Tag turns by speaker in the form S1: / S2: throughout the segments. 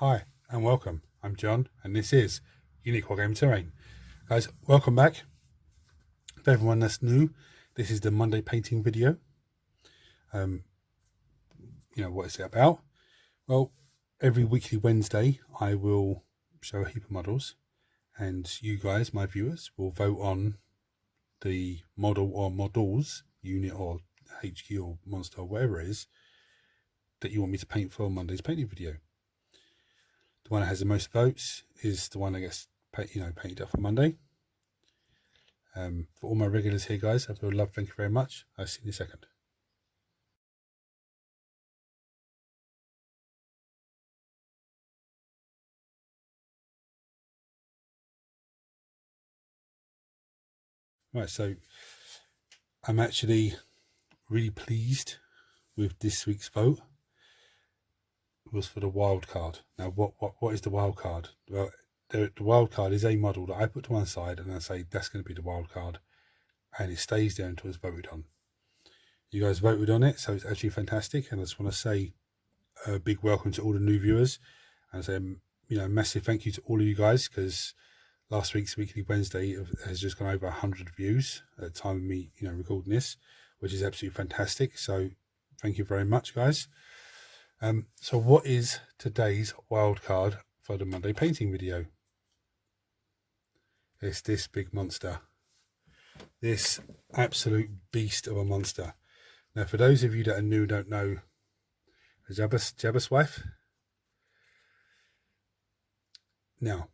S1: Hi and welcome. I'm John and this is Unique Wargaming Terrain. Guys, welcome back. For everyone that's new, this is the Monday painting video. What is it about? Well, every weekly Wednesday I will show a heap of models and you guys, my viewers, will vote on the model or models, unit or HQ or monster or whatever it is that you want me to paint for Monday's painting video. The one that has the most votes is the one that gets painted up for Monday. For all my regulars here, guys, I feel love. Thank you very much. I'll see you in a second. Right, so I'm actually really pleased with this week's vote. It was for the wild card. Now, what is the wild card? Well, the wild card is a model that I put to one side and I say that's going to be the wild card, and it stays there until it's voted on. You guys voted on it, so it's actually fantastic, and I just want to say a big welcome to all the new viewers and say massive thank you to all of you guys, because last week's Weekly Wednesday has just gone over 100 views at the time of me recording this, which is absolutely fantastic. So thank you very much, guys. So what is today's wild card for the Monday painting video? It's this big monster, this absolute beast of a monster. Now, for those of you that are new, don't know Jabberslythe. Now,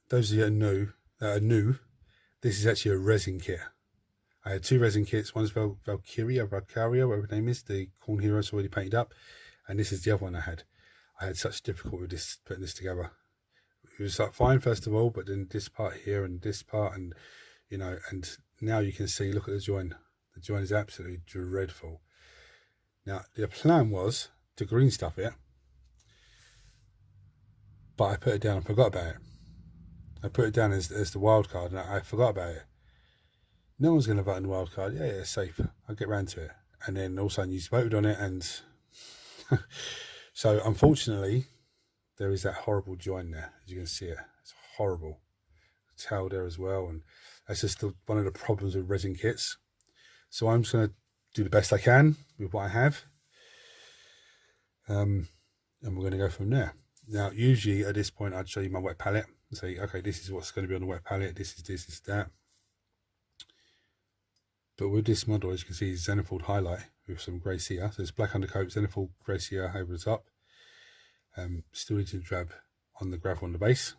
S1: those of you that are new, this is actually a resin kit. I had two resin kits. One's Valkyria, whatever the name is, the Corn Hero's already painted up, and this is the other one I had. I had such difficulty with putting this together. It was like fine first of all, but then this part here and this part, and and now you can see, look at the join. The join is absolutely dreadful. Now, the plan was to green stuff it, but I put it down and forgot about it. I put it down as the wild card, and I forgot about it. No one's going to vote on the wild card. Yeah, it's safe. I'll get round to it. And then all of a sudden you voted on it, and so unfortunately there is that horrible join there. As you can see it, it's horrible. Tail there as well, and that's just one of the problems with resin kits. So I'm just going to do the best I can with what I have, and we're going to go from there. Now, usually at this point I'd show you my wet palette and say, okay, this is what's going to be on the wet palette, this is that. But with this model, as you can see, is Xenofold highlight with some grey cere. So it's black undercoat, Xenofold grey cere over the top. Still Agent Drab on the gravel on the base.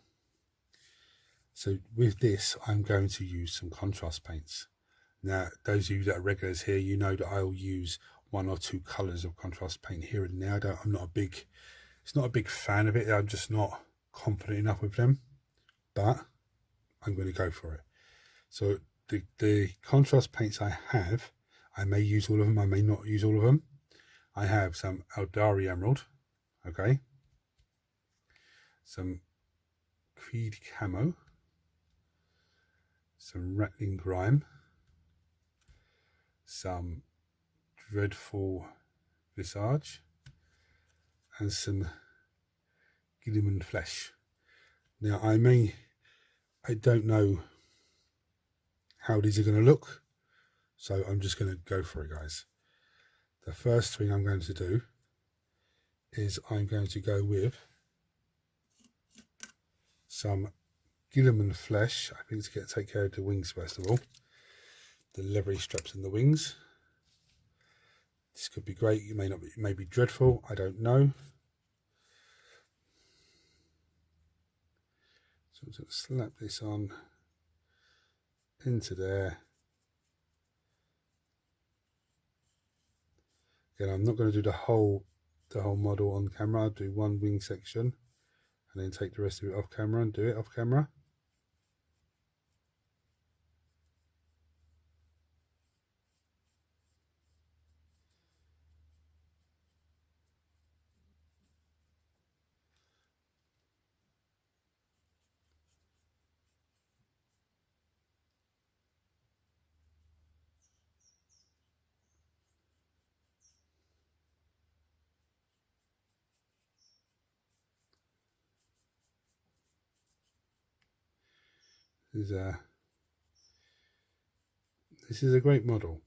S1: So with this, I'm going to use some contrast paints. Now, those of you that are regulars here, you know that I'll use one or two colours of contrast paint here and now. I'm not a big fan of it. I'm just not confident enough with them, but I'm going to go for it. So the contrast paints I have, I may use all of them, I may not use all of them. I have some Eldari Emerald, okay, some Creed Camo, some Rattling Grime, some Dreadful Visage, and some Gilliman Flesh. Now, I don't know how these are going to look, so I'm just going to go for it, guys. The first thing I'm going to do is I'm going to go with some Gilliman Flesh. I think to take care of the wings first of all, the leathery straps in the wings. This could be great, it may be dreadful, I don't know. So I'm just going to slap this on into there. Again, I'm not going to do the whole model on camera. I'll do one wing section and then take the rest of it off camera and do it off camera. This is a great model,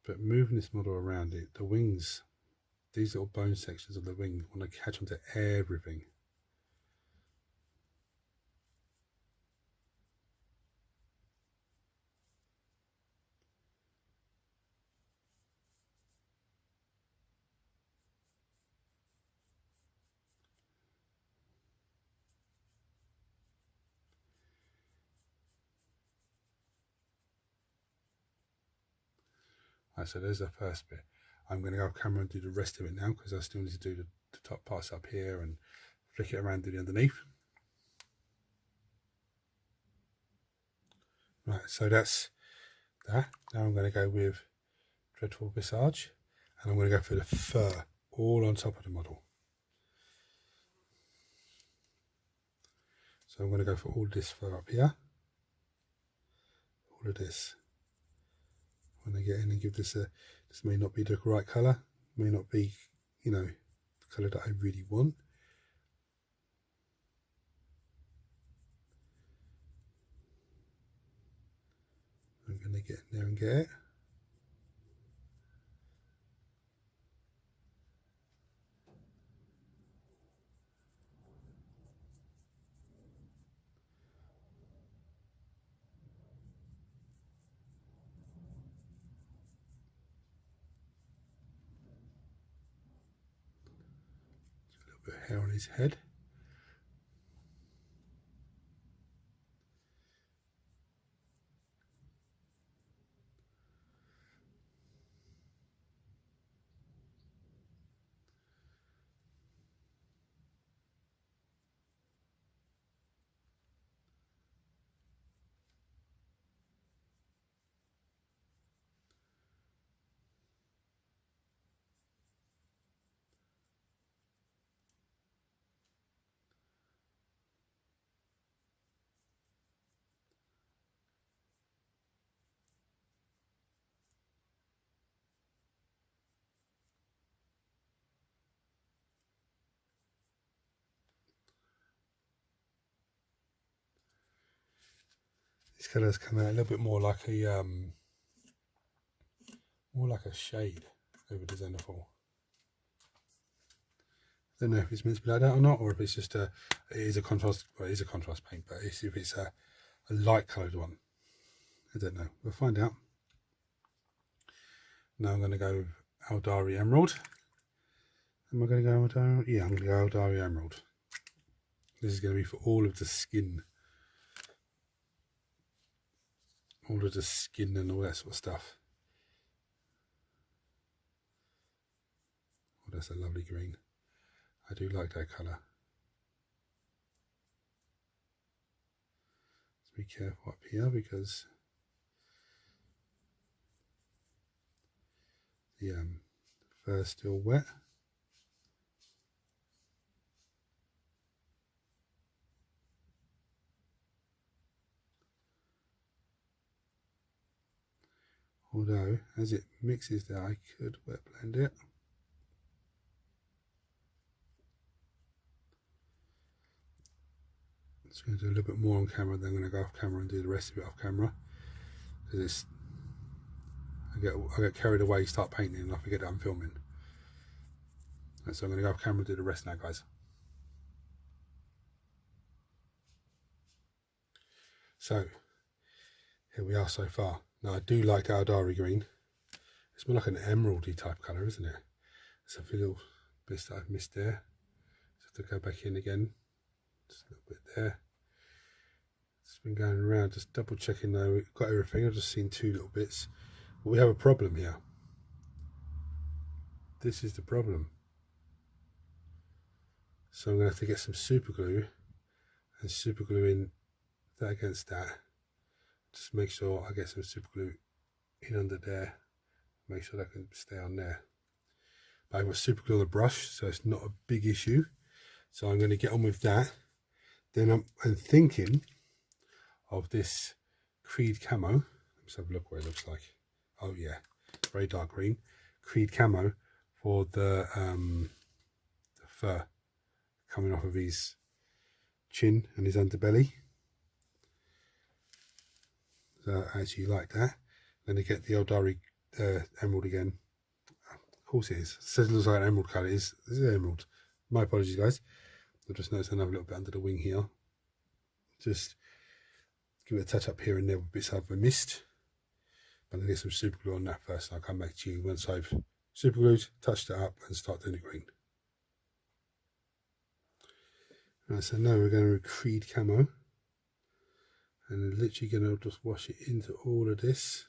S1: but moving this model around it, the wings, these little bone sections of the wing want to catch onto everything. Right, so there's the first bit. I'm going to go off camera and do the rest of it now, because I still need to do the top parts up here and flick it around to the underneath. Right, so that's that. Now I'm going to go with Dreadful Visage, and I'm going to go for the fur all on top of the model. So I'm going to go for all this fur up here, all of this. When I get in and give this a, this may not be the right colour, may not be, you know, the colour that I really want. I'm going to get in there and get it. A little bit of hair on his head. These colours come out a little bit more like a shade over the Xenophil. I don't know if it's meant to be like that or not, or if it's just it is a contrast. Well, it is a contrast paint, but if it's a light coloured one, I don't know. We'll find out. Now I'm going to go Aldari Emerald. Am I going to go Aldari? Yeah, I'm going to go Aldari Emerald. This is going to be for all of the skin. All of the skin and all that sort of stuff. Oh, that's a lovely green. I do like that colour. Let's be careful up here because the fur's still wet. Although, as it mixes there, I could wet blend it. Just going to do a little bit more on camera, then I'm going to go off camera and do the rest of it off camera. Because I get carried away, start painting, and I forget that I'm filming. And so I'm going to go off camera and do the rest now, guys. So, here we are so far. Now I do like Aldari green. It's more like an emeraldy type colour, isn't it? There's a few little bits that I've missed there. Just have to go back in again. Just a little bit there. It's been going around, just double checking though. We've got everything. I've just seen two little bits. But we have a problem here. This is the problem. So I'm going to have to get some super glue and super glue in that against that. Just make sure I get some super glue in under there. Make sure that can stay on there. But I've got super glue on the brush, so it's not a big issue. So I'm going to get on with that. Then I'm thinking of this Creed Camo. Let's have a look what it looks like. Oh yeah, very dark green. Creed Camo for the fur coming off of his chin and his underbelly. So I actually like that. Then to get the Eldari emerald again. Of course it is. It says it looks like an emerald colour. It's emerald. My apologies, guys. I've just noticed another little bit under the wing here. Just give it a touch up here and there with bits I've missed. I'm going to get some super glue on that first, and I'll come back to you once I've super glued, touched it up, and start doing the green. Right, so now we're going to recreate camo, and I'm literally going to just wash it into all of this.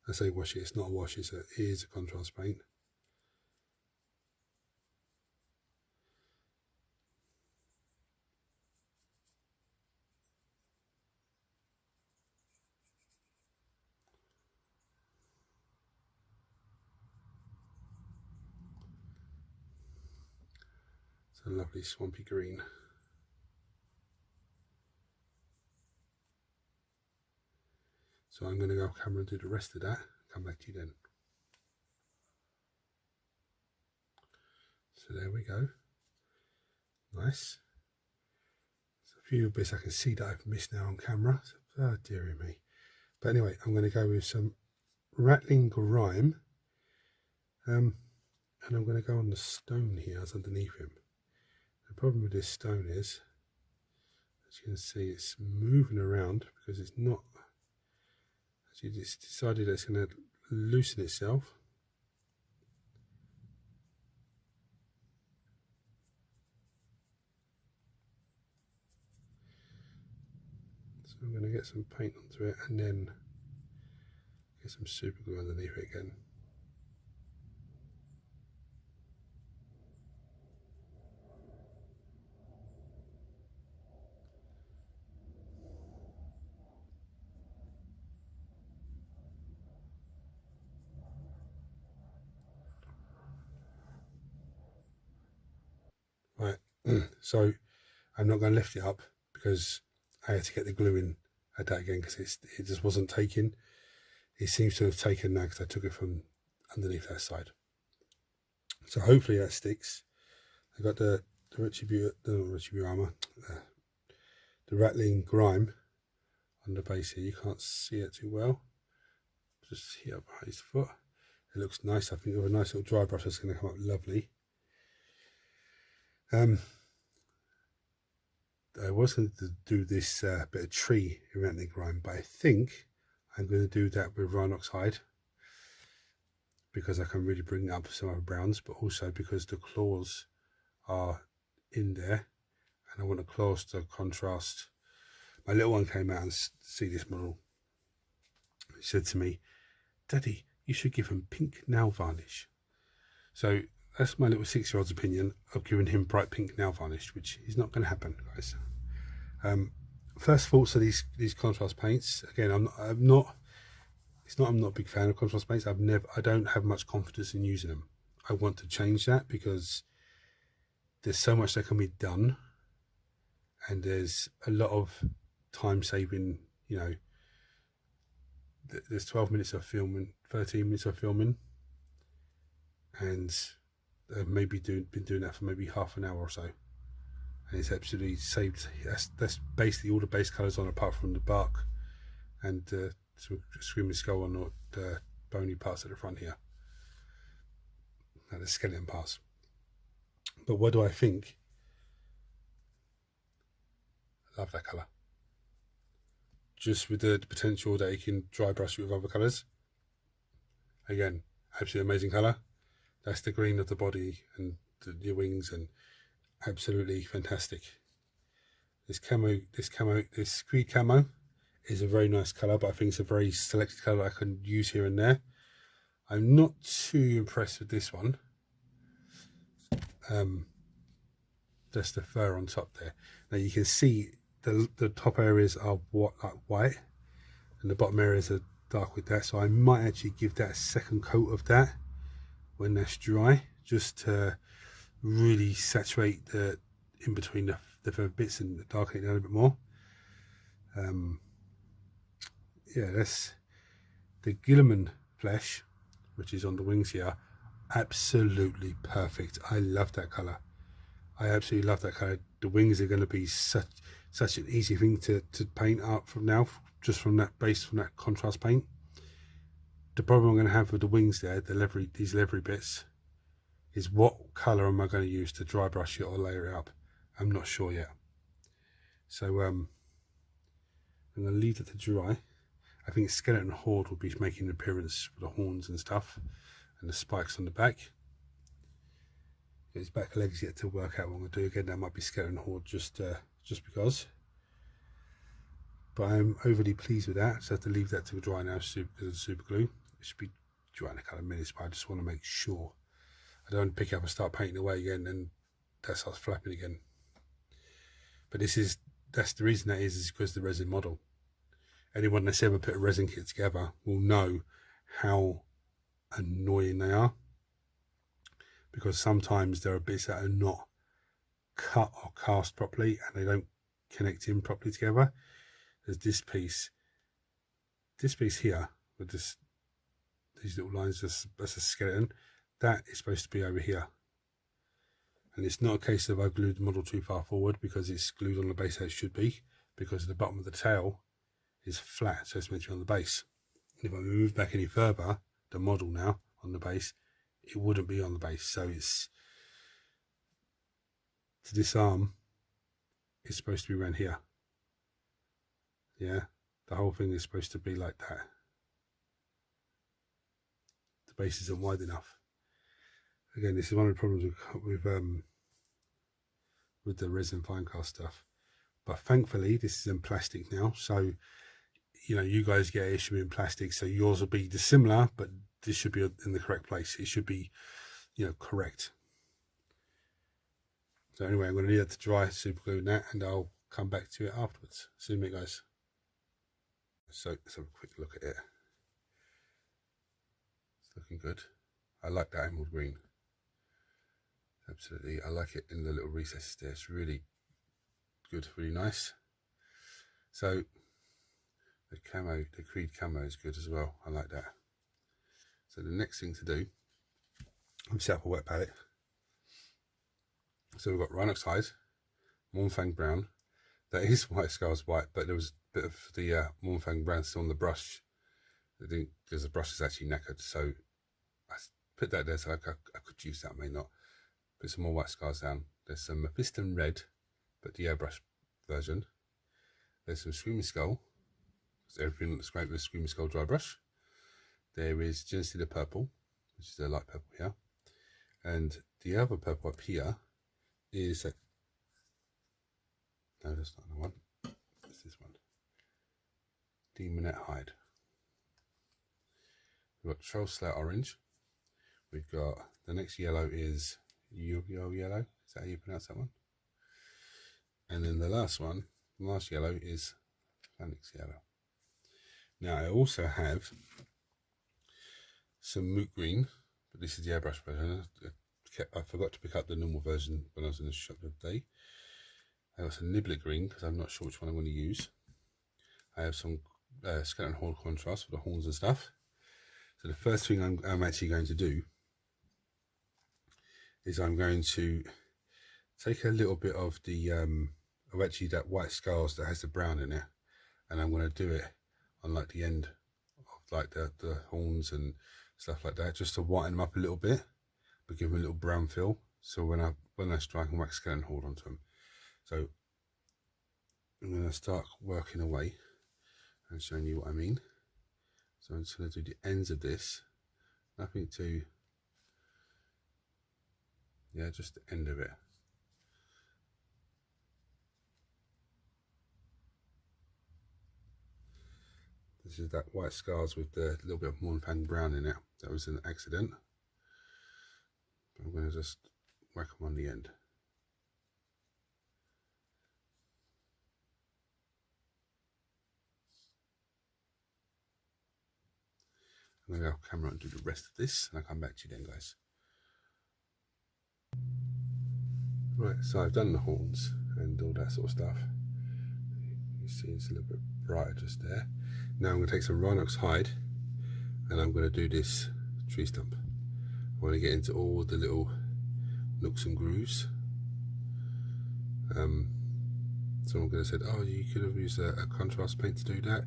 S1: I say wash it, it's not a wash, it is a contrast paint. It's a lovely swampy green. So I'm going to go off camera and do the rest of that, come back to you then. So there we go. Nice. There's a few bits I can see that I've missed now on camera. So, oh dearie me. But anyway, I'm going to go with some rattling grime. And I'm going to go on the stone here as underneath him. The problem with this stone is, as you can see, it's moving around because it's not. Actually, it's decided that it's going to loosen itself. So I'm going to get some paint onto it and then get some super glue underneath it again. Right, so I'm not going to lift it up because I had to get the glue in at that again because it just wasn't taking. It seems to have taken now because I took it from underneath that side. So hopefully that sticks. I got the rattling grime on the base here. You can't see it too well. Just here behind his foot. It looks nice. I think with a nice little dry brush it's going to come up lovely. I was going to do this bit of tree around the grime, but I think I'm going to do that with Rhinox hide because I can really bring up some other browns, but also because the claws are in there and I want the claws to contrast. My little one came out and see this model. He said to me, "Daddy, you should give him pink nail varnish." So that's my little 6-year-old's opinion of giving him bright pink nail varnish, which is not going to happen, guys. First thoughts of these contrast paints. Again, I'm not a big fan of contrast paints. I don't have much confidence in using them. I want to change that because there's so much that can be done, and there's a lot of time saving. You know, there's 12 minutes of filming, 13 minutes of filming, and I've maybe been doing that for maybe half an hour or so, and it's absolutely saved. That's basically all the base colours on, apart from the bark and some screaming skull on the bony parts at the front here, and the skeleton parts. But what do I think? I love that colour. Just with the potential that you can dry brush it with other colours. Again, absolutely amazing colour. That's the green of the body and the wings, and absolutely fantastic. This screed camo is a very nice colour, but I think it's a very selected colour I can use here and there. I'm not too impressed with this one. Just the fur on top there. Now you can see the top areas are white, and the bottom areas are dark with that. So I might actually give that a second coat of that when that's dry, just to really saturate the in between the fur bits and darken it down a bit more. Yeah, that's the Guilliman flesh, which is on the wings here. Absolutely perfect. I love that colour. I absolutely love that colour. The wings are going to be such an easy thing to paint up from now, just from that base, from that contrast paint. The problem I'm going to have with the wings there, these livery bits, is what colour am I going to use to dry brush it or layer it up? I'm not sure yet. So I'm going to leave it to dry. I think Skeleton Horde will be making an appearance with the horns and stuff, and the spikes on the back. His back legs yet to work out what I'm going to do. Again, that might be Skeleton Horde just because. But I'm overly pleased with that, so I have to leave that to dry now because of the super glue. It should be dry in a couple of minutes, but I just want to make sure. I don't want to pick it up and start painting away again and that starts flapping again. But that's the reason that is because the resin model. Anyone that's ever put a resin kit together will know how annoying they are, because sometimes there are bits that are not cut or cast properly and they don't connect in properly together. There's this piece here with these little lines. That's a skeleton. That is supposed to be over here, and it's not a case of I glued the model too far forward, because it's glued on the base as it should be, because the bottom of the tail is flat, so it's meant to be on the base. And if I move back any further, the model now on the base, it wouldn't be on the base. So it's to this arm, it's supposed to be around here. Yeah, the whole thing is supposed to be like that. The base isn't wide enough. Again, this is one of the problems with the resin fine cast stuff. But thankfully, this is in plastic now, so you know, you guys get it should be in plastic, so yours will be dissimilar, but this should be in the correct place. It should be, you know, correct. So anyway, I'm going to leave that to dry, super glue that, and I'll come back to it afterwards. See you in a minute, guys. So let's have a quick look at it. It's looking good. I like that emerald green. Absolutely, I like it in the little recesses there. It's really good, really nice. So the camo, the Creed camo is good as well. I like that. So the next thing to do, I'm set up a wet palette. So we've got Rhinox hide, Mournfang brown. That is White Scars white, but there was a bit of the Mournfang brown still on the brush. Because the brush is actually knackered, so I put that there so I could use that, I may not. Put some more White Scars down. There's some Mephiston red, but the airbrush version. There's some Screaming Skull. So everything looks great with a Screaming Skull dry brush. There is Genocide purple, which is a light purple here. And the other purple up here is no, that's not the one. It's this one. Demonette hide. We've got Troll Slayer orange. We've got the next yellow is Yu-Gi-Oh yellow. Is that how you pronounce that one? And then the last one, the last yellow is Phoenix yellow. Now I also have some Moot green, but this is the airbrush version. I forgot to pick up the normal version when I was in the shop the other day. I have some Niblet green because I'm not sure which one I'm going to use. I have some Skeleton Horde contrast for the horns and stuff. So the first thing I'm actually going to do is I'm going to take a little bit of the actually that White Scars that has the brown in it, and I'm going to do it on like the end of like the horns and stuff like that, just to whiten them up a little bit, but give them a little brown feel. So when I strike and wax Skeleton Horde onto them. So I'm going to start working away and showing you what I mean. So I'm just going to do the ends of this, nothing too, yeah, just the end of it. This is that White Scars with the little bit of Mournfang brown in it. That was an accident. But I'm going to just whack them on the end. I'm going to go off camera and do the rest of this, and I'll come back to you then, guys. Right, so I've done the horns and all that sort of stuff. You see it's a little bit brighter just there. Now I'm going to take some Rhinox hide and I'm going to do this tree stump. I want to get into all the little nooks and grooves. Someone could have said, oh, you could have used a contrast paint to do that.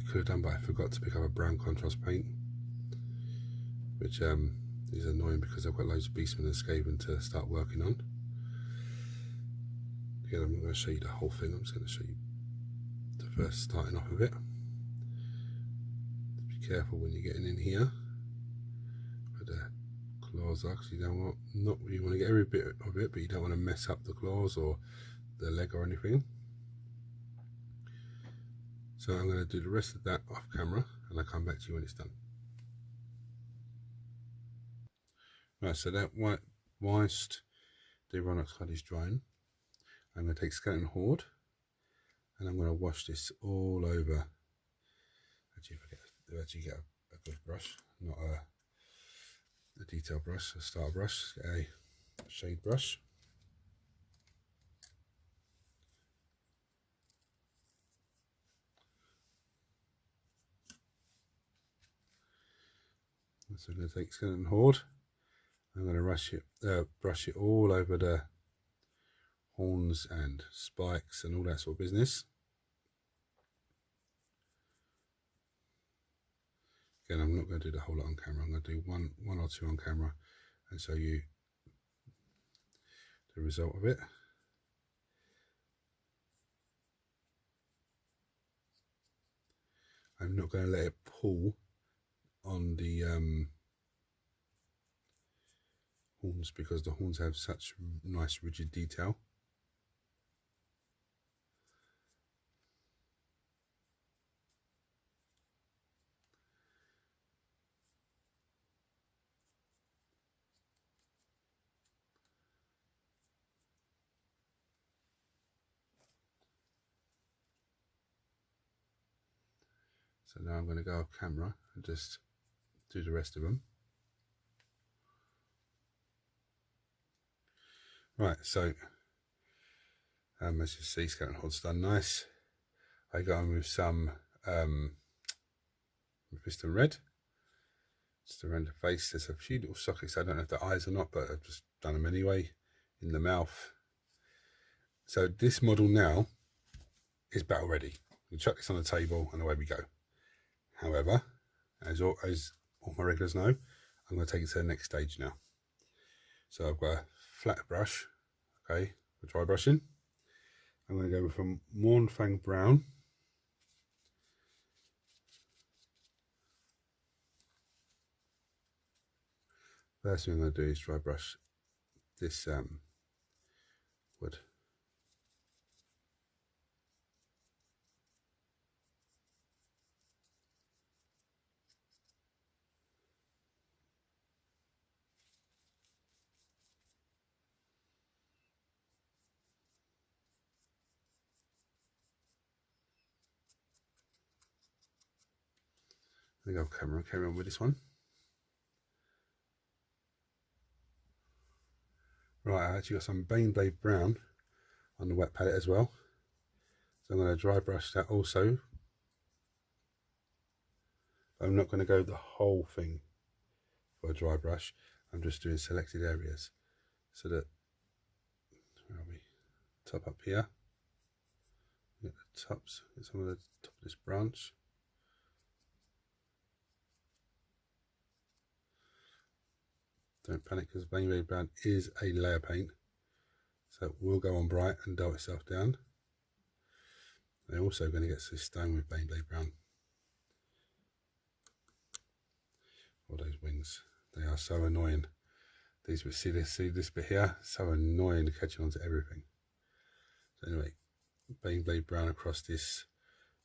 S1: could have done, but I forgot to pick up a brown contrast paint, which is annoying because I've got loads of Beastmen and Skaven to start working on. Again, I'm not going to show you the whole thing, I'm just going to show you the first starting off of it. Be careful when you're getting in here where the claws are, because you don't want, you want to get every bit of it, but you don't want to mess up the claws or the leg or anything. So I'm going to do the rest of that off camera and I'll come back to you when it's done. Right, so that whilst the Rhinox card is drying, I'm going to take Skeleton Horde and I'm going to wash this all over. Actually, get a good brush, not a detail brush, a starter brush, get a shade brush. So I'm going to take Skeleton Horde. I'm going to brush it all over the horns and spikes and all that sort of business. Again, I'm not going to do the whole lot on camera. I'm going to do one or two on camera and show you the result of it. I'm not going to let it pull on the horns because the horns have such nice rigid detail. So now I'm going to go off camera and just do the rest of them. Right, so as you see, Skeleton Horde's done nice. I go in with some Mephiston Red, just around the face. There's a few little sockets, I don't know if they're eyes or not, but I've just done them anyway, in the mouth. So this model now is battle ready. You chuck this on the table and away we go. However, as all my regulars know, I'm going to take it to the next stage now. So I've got a flat brush, okay, for dry brushing. I'm going to go from Mournfang Brown first thing I'm going to do is dry brush this wood. I think I'll carry on with this one. Right, I actually got some Baneblade Brown on the wet palette as well. So I'm going to dry brush that also. I'm not going to go the whole thing for a dry brush. I'm just doing selected areas. So that, where are we? Top up here. Get the tops, get some of the top of this branch. Don't panic because Baneblade Brown is a layer paint, so it will go on bright and dull itself down. They're also going to get so stung with Baneblade Brown. All those wings, they are so annoying. These, see this bit here, so annoying to catch on to everything. So anyway, Baneblade Brown across this.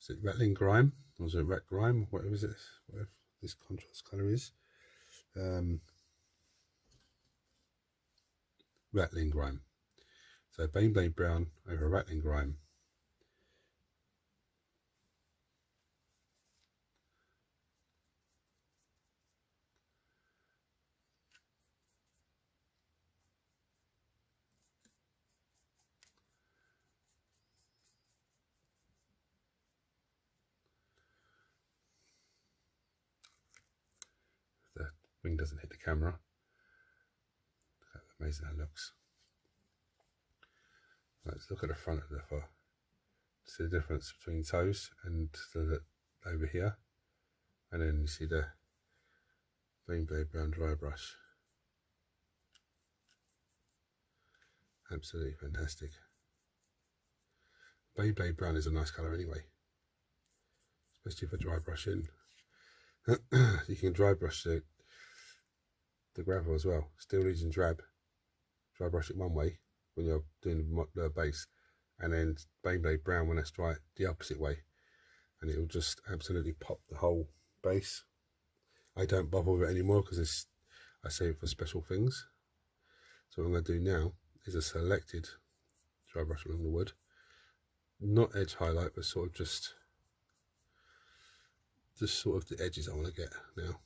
S1: Is it Rattling Grime? Or is it Rat Grime? Whatever is it? Whatever this contrast colour is. Rattling Grime. So Baneblade Brown over Rattling Grime. The wing doesn't hit the camera. Look how amazing that looks. Let's look at the front of the foot. See the difference between toes and the over here, and then you see the Beyblade Brown dry brush. Absolutely fantastic. Beyblade Brown is a nice colour anyway, especially for dry brushing. You can dry brush the gravel as well. Steel Legion Drab, dry brush it one way when you're doing the base, and then Beyblade Brown when that's dry the opposite way, and it will just absolutely pop the whole base. I don't bother with it anymore because I save it for special things. So what I'm going to do now is a selected dry brush along the wood, not edge highlight, but sort of just sort of the edges I want to get now.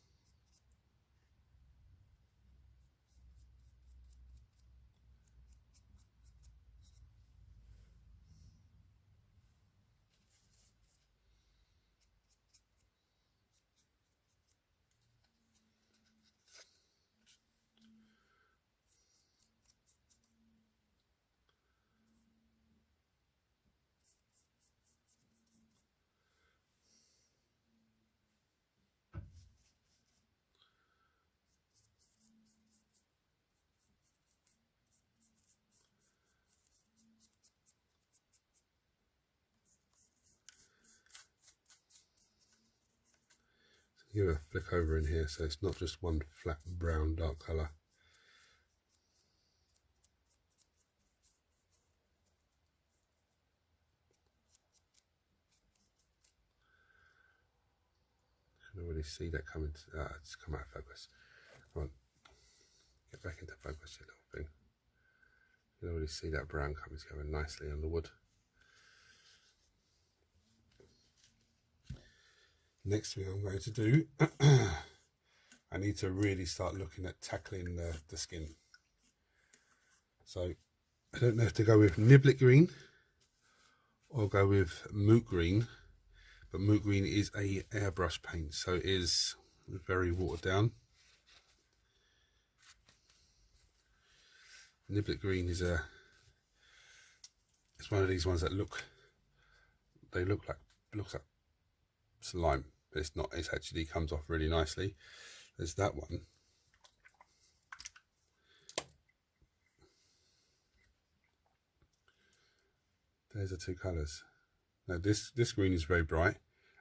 S1: Give a flick over in here so it's not just one flat brown dark colour. You can already see that coming. It's come out of focus. Come on, get back into focus, you little thing. You can already see that brown coming together nicely on the wood. Next thing I'm going to do, I need to really start looking at tackling the skin. So I don't know if to go with Niblet Green or go with Moot Green, but Moot Green is a airbrush paint, so it is very watered down. Niblet Green is it's one of these ones that looks like slime, but it's not. It actually comes off really nicely. There's that one. There's the two colours. Now this green is very bright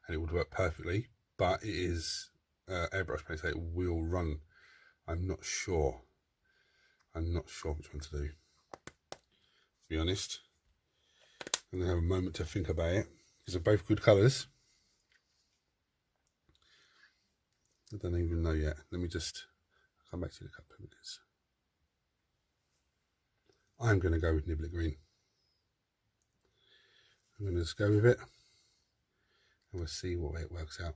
S1: and it would work perfectly, but it is airbrush paint, so it will run. I'm not sure which one to do, to be honest. I'm going to have a moment to think about it, because they're both good colours. I don't even know yet. Let me just come back to you in a couple of minutes. I'm going to go with Niblet Green. I'm going to just go with it and we'll see what way it works out.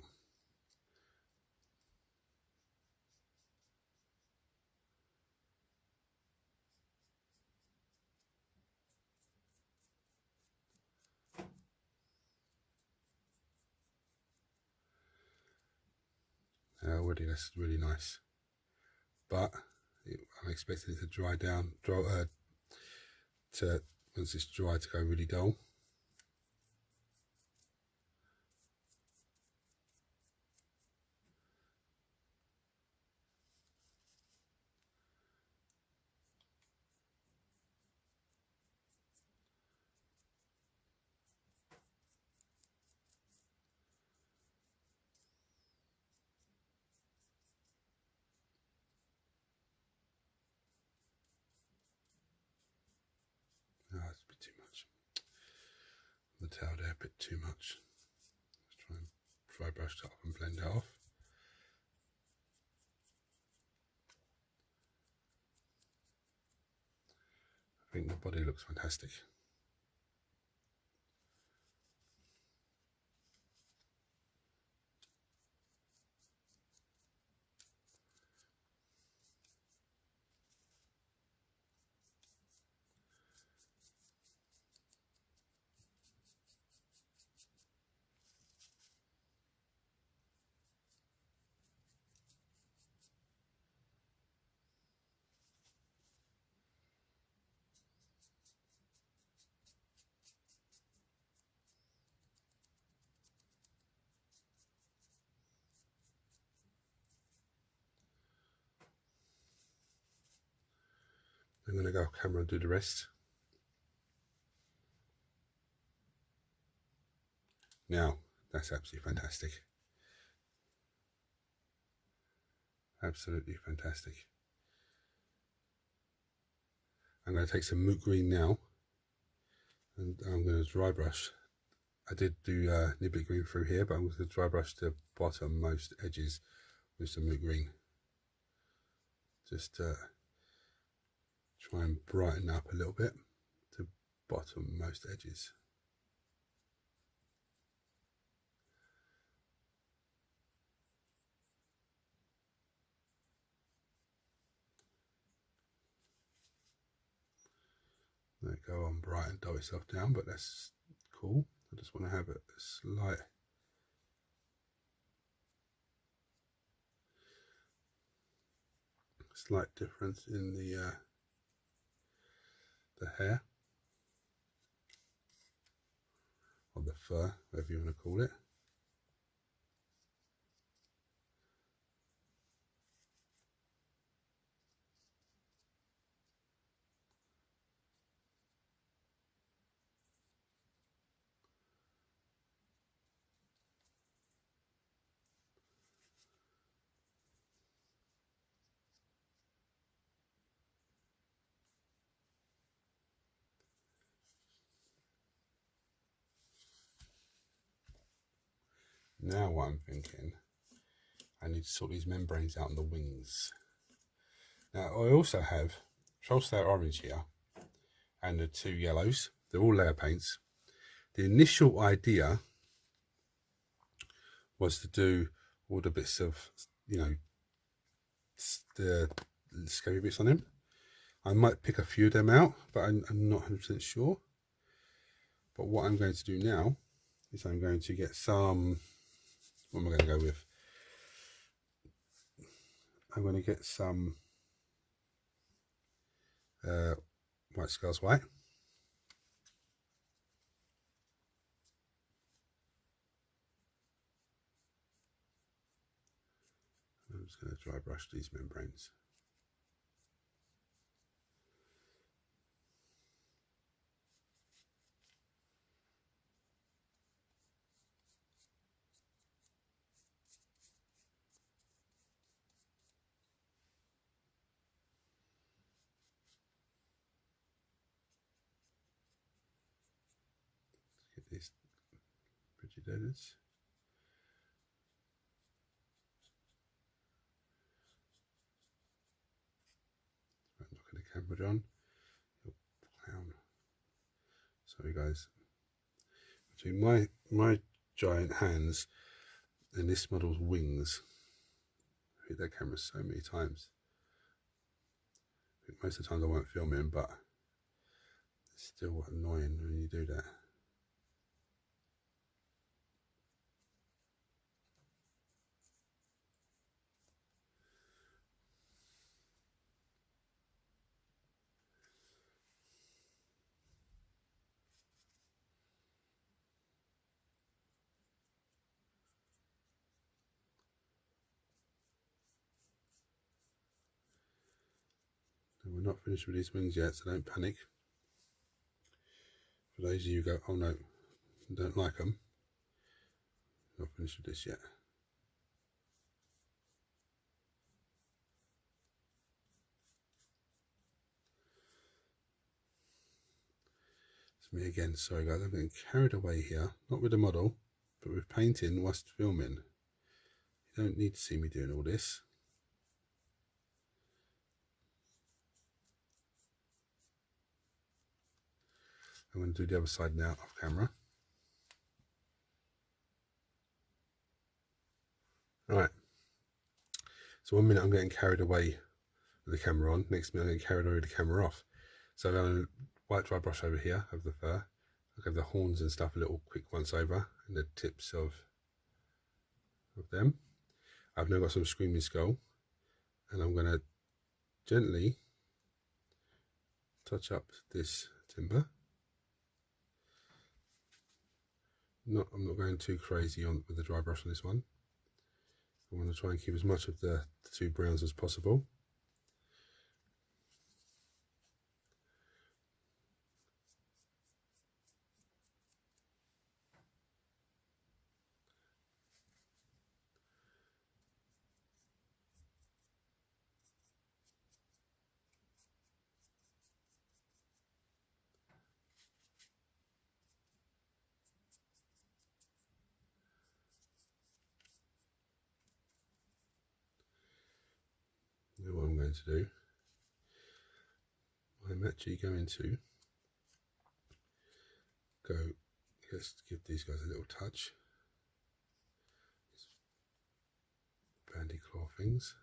S1: Already that's really nice, but I'm expecting it to dry down, to once it's dry to go really dull. No, it's a bit too much. The tail there, a bit too much. Let's try and dry brush it up and blend it off. I think the body looks fantastic. I'm going to go off camera and do the rest. Now, that's absolutely fantastic. Absolutely fantastic. I'm going to take some moot green now, and I'm going to dry brush. I did do niblick green through here, but I'm going to dry brush the bottom most edges with some moot green. Just try and brighten up a little bit the bottom most edges. There you go, on bright and dull itself down, but that's cool. I just want to have a slight difference in the hair, or the fur, whatever you want to call it. Now what I'm thinking, I need to sort these membranes out on the wings. Now I also have Trollslayer Orange here and the 2 yellows. They're all layer paints. The initial idea was to do all the bits of, you know, the scary bits on him. I might pick a few of them out, but I'm not 100% sure. But what I'm going to do now is I'm going to get some, what am I going to go with? I'm going to get some White Scars White. I'm just going to dry brush these membranes. Get these Brigidettes. Look at the camera, John. You clown. Sorry, guys. Between my giant hands and this model's wings, I hit that camera so many times. I think most of the times I won't film him, but it's still annoying when you do that. We're not finished with these wings yet, so don't panic. For those of you who go, oh no, I don't like them, not finished with this yet. It's me again, sorry guys, I'm getting carried away here, not with the model, but with painting whilst filming. You don't need to see me doing all this. I'm going to do the other side now off camera. Alright, so 1 minute I'm getting carried away with the camera on, next minute I'm getting carried away with the camera off. So I'm going to white dry brush over here of the fur. I'll give the horns and stuff a little quick once over, and the tips of them. I've now got some Screaming Skull, and I'm going to gently touch up this timber. I'm not going too crazy on with the dry brush on this one. I want to try and keep as much of the 2 browns as possible. going to do, I'm actually going to go, let's give these guys a little touch. Bandy claw things.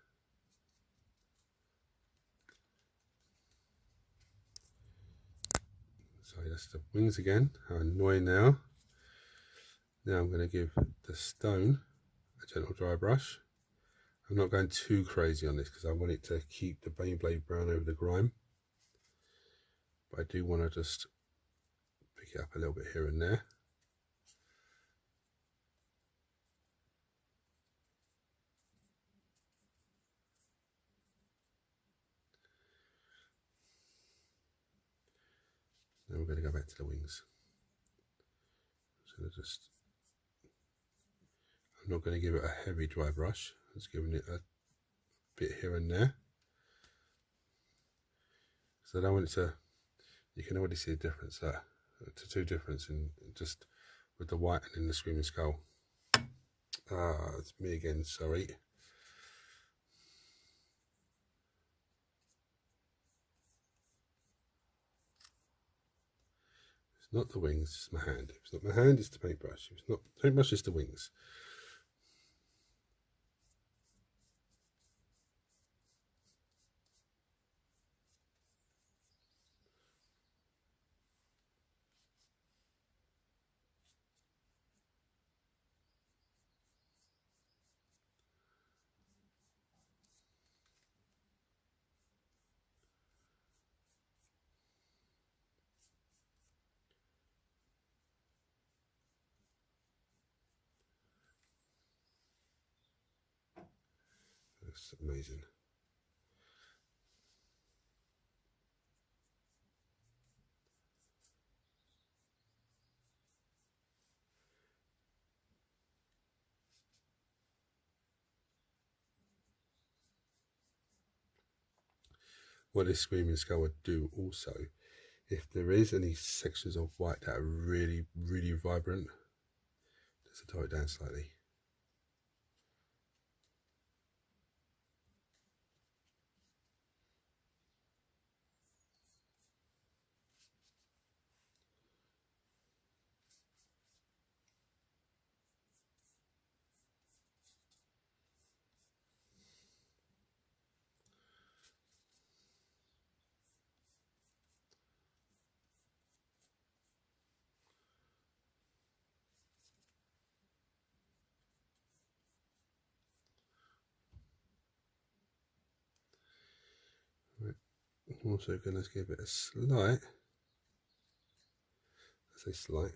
S1: So that's the wings again. How annoying now. Now I'm going to give the stone a gentle dry brush. I'm not going too crazy on this because I want it to keep the Beyblade brown over the grime. But I do want to just pick it up a little bit here and there. Then we're going to go back to the wings. So I'm not going to give it a heavy dry brush. I'm just giving it a bit here and there. So I don't want it to, you can already see the difference there. The two difference in just with the white and in the Screaming Skull. It's me again, sorry. It's not the wings, it's my hand. If it's not my hand, it's the paintbrush. If it's not the paintbrush, it's the wings. That's amazing. What this Screaming Skull would do also, if there is any sections of white that are really, really vibrant, just to tie it down slightly. I'm also going to give it a slight, I say slight,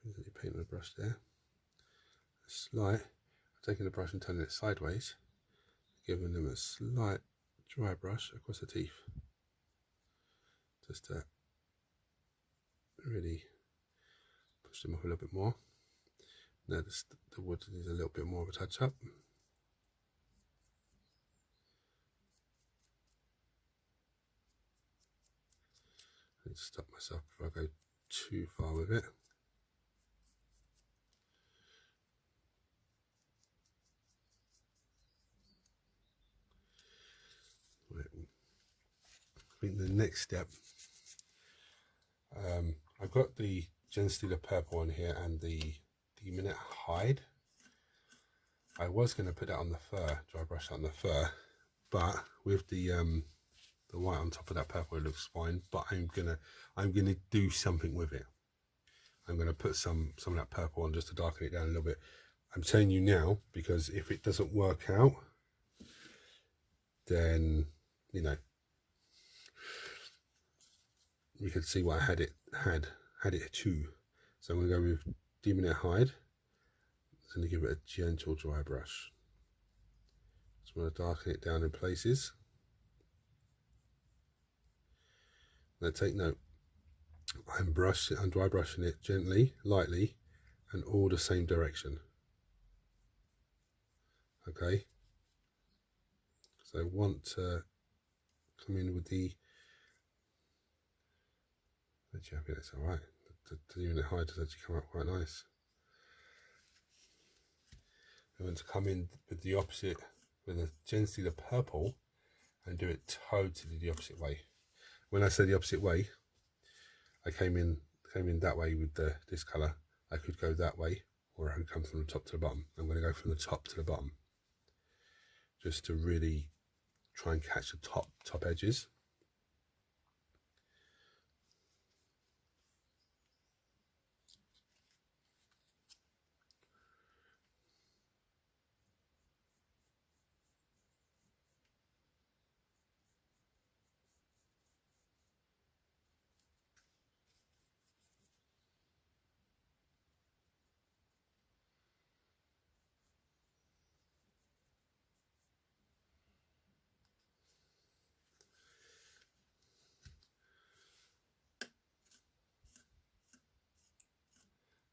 S1: depends on your paint on the brush there, a slight, I'm taking the brush and turning it sideways, giving them a slight dry brush across the teeth, just to really push them up a little bit more. Now the wood needs a little bit more of a touch up. I need to stop myself before I go too far with it. Right. I think the next step, I've got the Gen Stealer purple on here and the Demonette hide. I was going to put that on the fur, dry brush on the fur, but with the white on top of that purple, it looks fine. But I'm gonna do something with it. I'm gonna put some of that purple on just to darken it down a little bit. I'm telling you now because if it doesn't work out, then you know you can see what I had it to. So I'm gonna go with Demonette hide. I'm gonna give it a gentle dry brush. Just want to darken it down in places. Now take note, I'm dry brushing it gently, lightly, and all the same direction. Okay, so I want to come in with the jacket. It's all right. The unit height has actually come out quite nice. I want to come in with the opposite, with the Gen Stealer purple, and do it totally the opposite way. When I say the opposite way, I came in that way with this colour. I could go that way, or I could come from the top to the bottom. I'm going to go from the top to the bottom, just to really try and catch the top edges.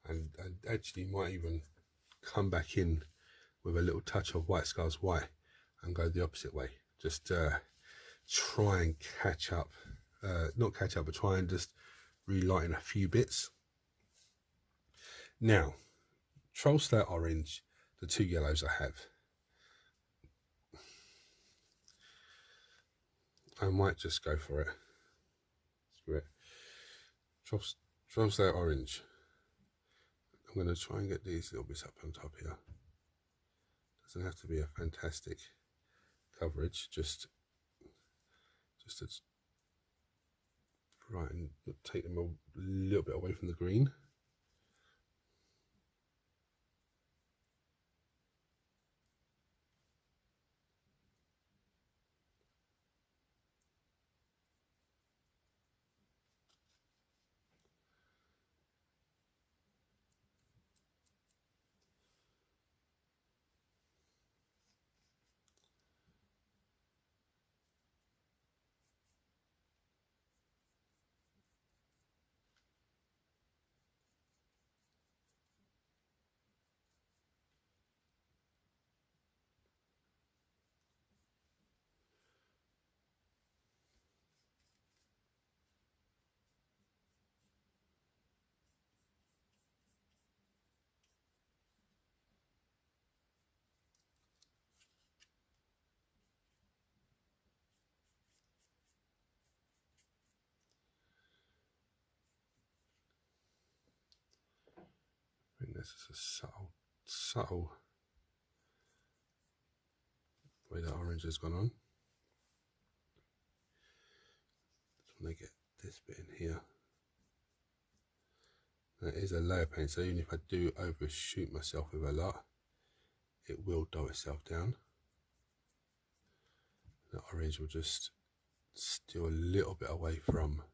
S1: And actually might even come back in with a little touch of White Scars White and go the opposite way. Just try and catch up, not catch up, but try and just relighten a few bits. Now, Troll Slayer Orange, the 2 yellows I have. I might just go for it. Screw it. Troll Slayer Orange. I'm going to try and get these little bits up on top here. Doesn't have to be a fantastic coverage, just to brighten, take them a little bit away from the green. I think this is a subtle way that orange has gone on. Just want to get this bit in here. That is a layer paint, so even if I do overshoot myself with a lot, it will dull itself down. The orange will just steal a little bit away from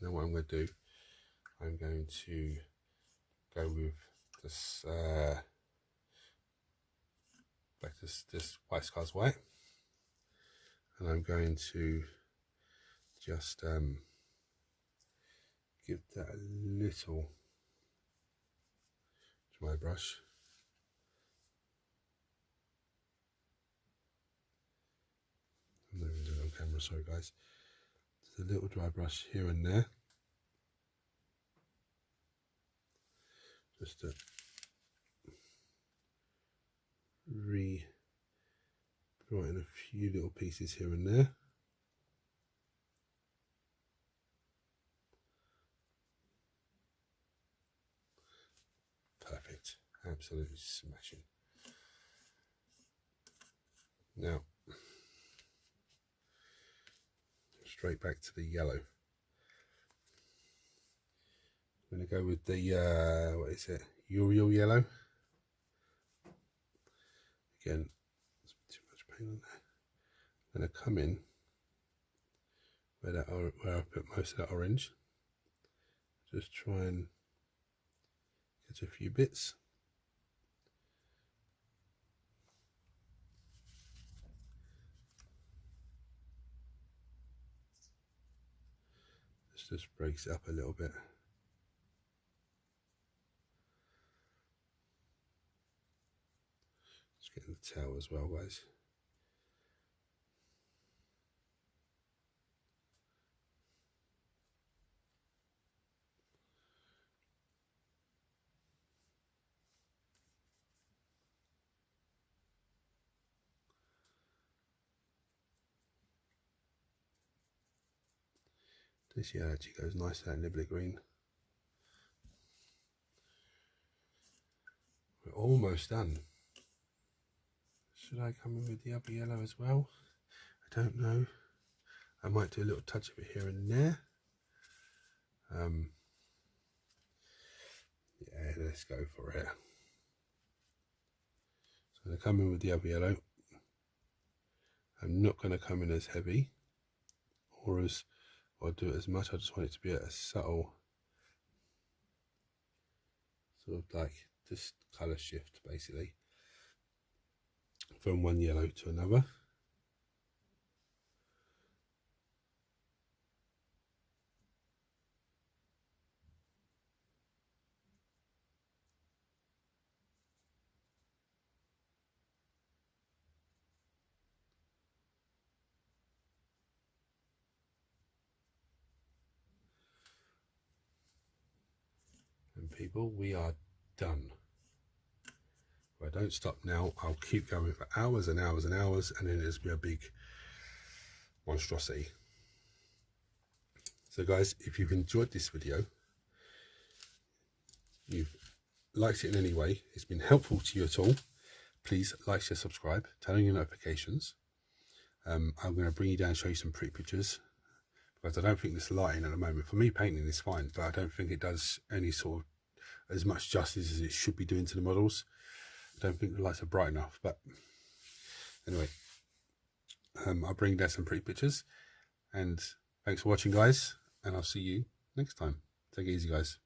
S1: now. What I'm going to do, I'm going to go with this back this White Scars White, and I'm going to just give that a little dry brush. I'm not even doing it on camera, sorry guys. Just a little dry brush here and there, just to brighten a few little pieces here and there. Perfect, absolutely smashing. Now, straight back to the yellow. I'm going to go with the, what is it, Uriel yellow. Again, there's too much paint on there. I'm going to come in where I put most of that orange. Just try and get a few bits. This just breaks it up a little bit. Just getting the tail as well, guys. This yellow actually goes nice to that nibbly green. We're almost done. Should I come in with the other yellow as well? I don't know. I might do a little touch of it here and there. Yeah, let's go for it. So I'm going to come in with the other yellow. I'm not going to come in as heavy or do it as much. I just want it to be a subtle sort of like just colour shift basically from one yellow to another. And people, we are done. If I don't stop now, I'll keep going for hours and hours and hours, and then it'll be a big monstrosity. So guys, if you've enjoyed this video, you've liked it in any way, it's been helpful to you at all, please like, share, subscribe, turn on your notifications. I'm going to bring you down and show you some pretty pictures, because I don't think this lighting at the moment, for me painting is fine, but I don't think it does any sort of as much justice as it should be doing to the models. I don't think the lights are bright enough, but anyway, I'll bring down some pretty pictures, and thanks for watching guys, and I'll see you next time. Take it easy guys.